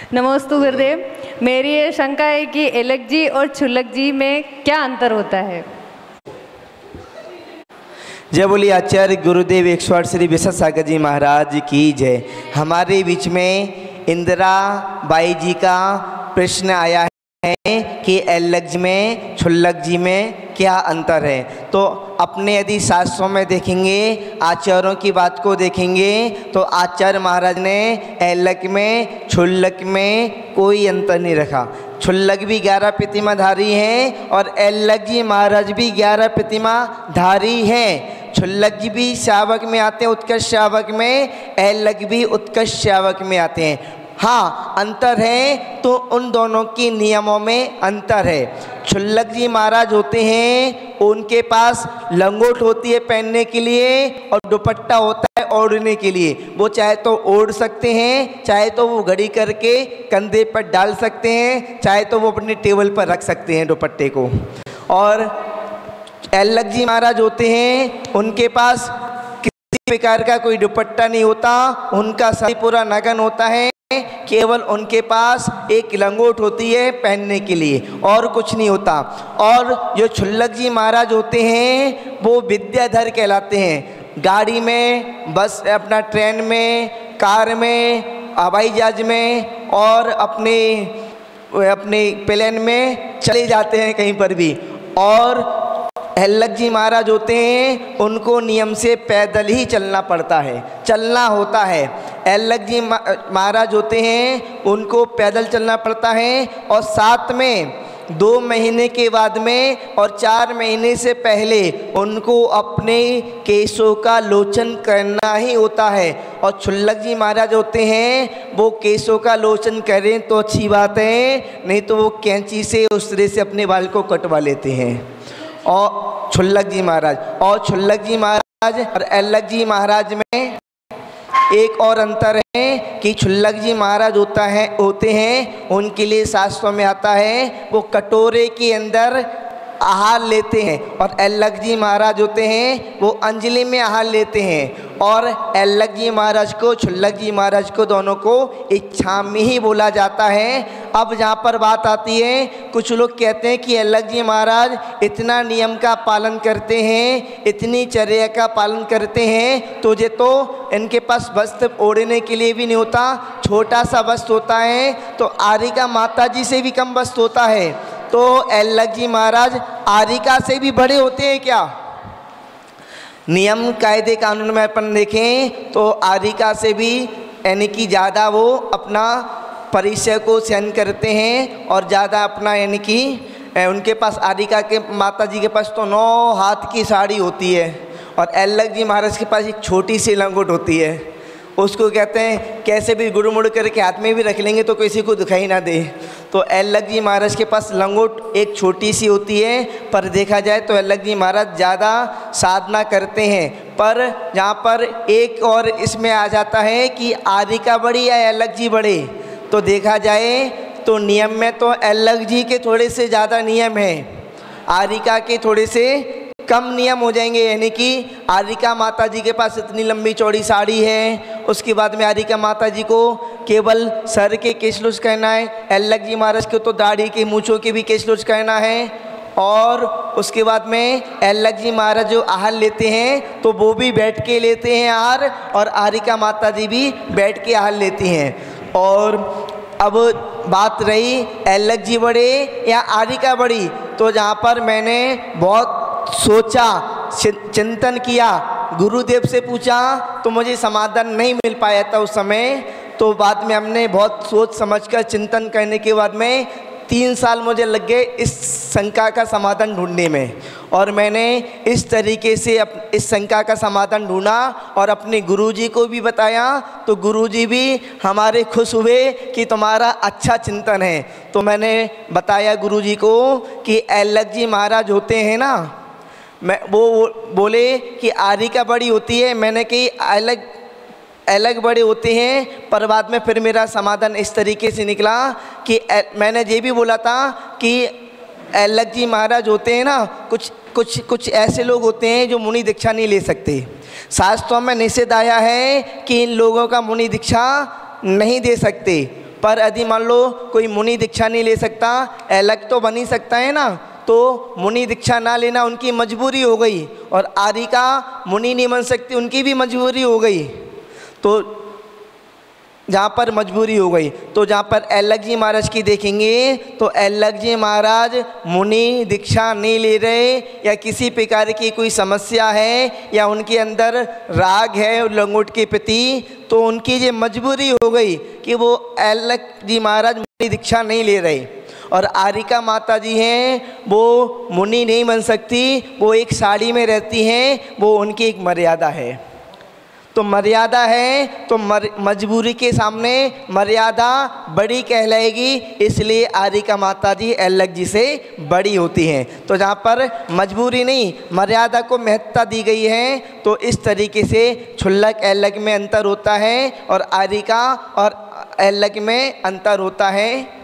नमोस्तु गुरुदेव। मेरी ये शंका है कि एलक जी और छुल्लक जी में क्या अंतर होता है? जय बोलिए आचार्य गुरुदेव 108 श्री विशेष सागर जी महाराज की जय। हमारे बीच में इंदिरा बाई जी का प्रश्न आया है कि एलक जी में छुल्लक जी में क्या अंतर है। तो अपने यदि शास्त्रों में देखेंगे, आचार्यों की बात को देखेंगे तो आचार्य महाराज ने एलक में छुल्लक में कोई अंतर नहीं रखा। छुल्लक भी 11 प्रतिमाधारी हैं और एलक जी महाराज भी 11 प्रतिमाधारी हैं। छुल्लक जी भी श्रावक में आते हैं उत्कर्ष श्रावक में, एलक भी उत्कर्ष श्रावक में आते हैं। हाँ, अंतर है तो उन दोनों के नियमों में अंतर है। छुल्लक जी महाराज होते हैं, उनके पास लंगोट होती है पहनने के लिए और दुपट्टा होता है ओढ़ने के लिए। वो चाहे तो ओढ़ सकते हैं, चाहे तो वो घड़ी करके कंधे पर डाल सकते हैं, चाहे तो वो अपने टेबल पर रख सकते हैं दुपट्टे को। और एलक जी महाराज होते हैं, उनके पास किसी प्रकार का कोई दुपट्टा नहीं होता, उनका शरीर पूरा नग्न होता है, केवल उनके पास एक लंगोट होती है पहनने के लिए और कुछ नहीं होता। और जो छुल्लक जी महाराज होते हैं वो विद्याधर कहलाते हैं। गाड़ी में, बस अपना ट्रेन में, कार में, हवाई जहाज में और अपने प्लेन में चले जाते हैं कहीं पर भी। और एलक जी महाराज होते हैं, उनको नियम से पैदल ही चलना पड़ता है, चलना होता है। एलक जी महाराज होते हैं, उनको पैदल चलना पड़ता है और साथ में 2 महीने के बाद में और 4 महीने से पहले उनको अपने केशों का लोचन करना ही होता है। और छुल्लक जी महाराज होते हैं, वो केशों का लोचन करें तो अच्छी बात है, नहीं तो वो कैंची से उस तरह से अपने बाल को कटवा लेते हैं। और छुल्लक जी महाराज और एलक जी महाराज में एक और अंतर है कि छुल्लक जी महाराज होते हैं, उनके लिए शास्त्रों में आता है वो कटोरे के अंदर आहार लेते हैं और एलक जी महाराज होते हैं वो अंजलि में आहार लेते हैं। और एलक जी महाराज को, छुल्लक जी महाराज को दोनों को इच्छा में ही बोला जाता है। अब जहाँ पर बात आती है, कुछ लोग कहते हैं कि एलक जी महाराज इतना नियम का पालन करते हैं, इतनी चर्या का पालन करते हैं, तो ये तो इनके पास वस्त्र ओढ़ने के लिए भी नहीं होता, छोटा सा वस्त्र होता है, तो आरिका माता जी से भी कम वस्त्र होता है। तो एलक जी महाराज आरिका से भी बड़े होते हैं क्या? नियम कायदे कानून में अपन देखें तो आरिका से भी यानी कि ज़्यादा वो अपना परिचय को सहन करते हैं और ज़्यादा अपना यानी कि उनके पास आरिका के माता जी के पास तो 9 हाथ की साड़ी होती है और एलक जी महाराज के पास एक छोटी सी लंगोट होती है। उसको कहते हैं कैसे भी गुड़ मुड़ करके हाथ में भी रख लेंगे तो किसी को दिखाई ना दे। तो एलक जी महाराज के पास लंगोट एक छोटी सी होती है, पर देखा जाए तो एलक जी महाराज ज़्यादा साधना करते हैं। पर जहाँ पर एक और इसमें आ जाता है कि आरिका बड़ी या एलक जी बड़े, तो देखा जाए तो नियम में तो एलक जी के थोड़े से ज़्यादा नियम हैं, आरिका के थोड़े से कम नियम हो जाएंगे। यानी कि आरिका माता जी के पास इतनी लंबी चौड़ी साड़ी है, उसके बाद में आरिका माता जी को केवल सर के केशलुष कहना है, एलक जी महाराज को तो दाढ़ी के मूँछों के भी केशलुष कहना है। और उसके बाद में एलक जी महाराज जो आहार लेते हैं तो वो भी बैठ के लेते हैं आहार, और आरिका माता जी भी बैठ के आहार लेती हैं। और अब बात रही एलक जी बड़े या आरिका बड़ी, तो जहाँ पर मैंने बहुत सोचा, चिंतन किया, गुरुदेव से पूछा तो मुझे समाधान नहीं मिल पाया था उस समय। तो बाद में हमने बहुत सोच समझकर चिंतन करने के बाद में 3 साल मुझे लग गए इस शंका का समाधान ढूंढने में, और मैंने इस तरीके से इस शंका का समाधान ढूंढा और अपने गुरुजी को भी बताया। तो गुरुजी भी हमारे खुश हुए कि तुम्हारा अच्छा चिंतन है। तो मैंने बताया गुरुजी को कि एलक जी महाराज होते हैं ना, वो बोले कि आरिका बड़ी होती है, मैंने कही अलग बड़े होते हैं। पर बाद में फिर मेरा समाधान इस तरीके से निकला कि मैंने ये भी बोला था कि एलक जी महाराज होते हैं ना, कुछ ऐसे लोग होते हैं जो मुनि दीक्षा नहीं ले सकते। शास्त्रों में निषेध आया है कि इन लोगों का मुनि दीक्षा नहीं दे सकते। पर यदि मान लो कोई मुनि दीक्षा नहीं ले सकता, अलग तो बन ही सकता है ना, तो मुनि दीक्षा ना लेना उनकी मजबूरी हो गई, और आरिका मुनि नहीं बन सकती, उनकी भी मजबूरी हो गई। तो जहाँ पर मजबूरी हो गई, तो जहाँ पर ऐलक जी महाराज की देखेंगे तो ऐलक जी महाराज मुनि दीक्षा नहीं ले रहे, या किसी प्रकार की कोई समस्या है या उनके अंदर राग है लंगोट के प्रति, तो उनकी ये मजबूरी हो गई कि वो ऐलक जी महाराज मुनि दीक्षा नहीं ले रहे। और आरिका माता जी हैं वो मुनि नहीं बन सकती, वो एक साड़ी में रहती हैं, वो उनकी एक मर्यादा है। तो मर्यादा है तो मजबूरी के सामने मर्यादा बड़ी कहलाएगी, इसलिए आरिका माता जी ऐलक जी से बड़ी होती हैं। तो जहाँ पर मजबूरी नहीं मर्यादा को महत्ता दी गई है, तो इस तरीके से क्षुल्लक ऐलक में अंतर होता है और आरिका और ऐलक में अंतर होता है।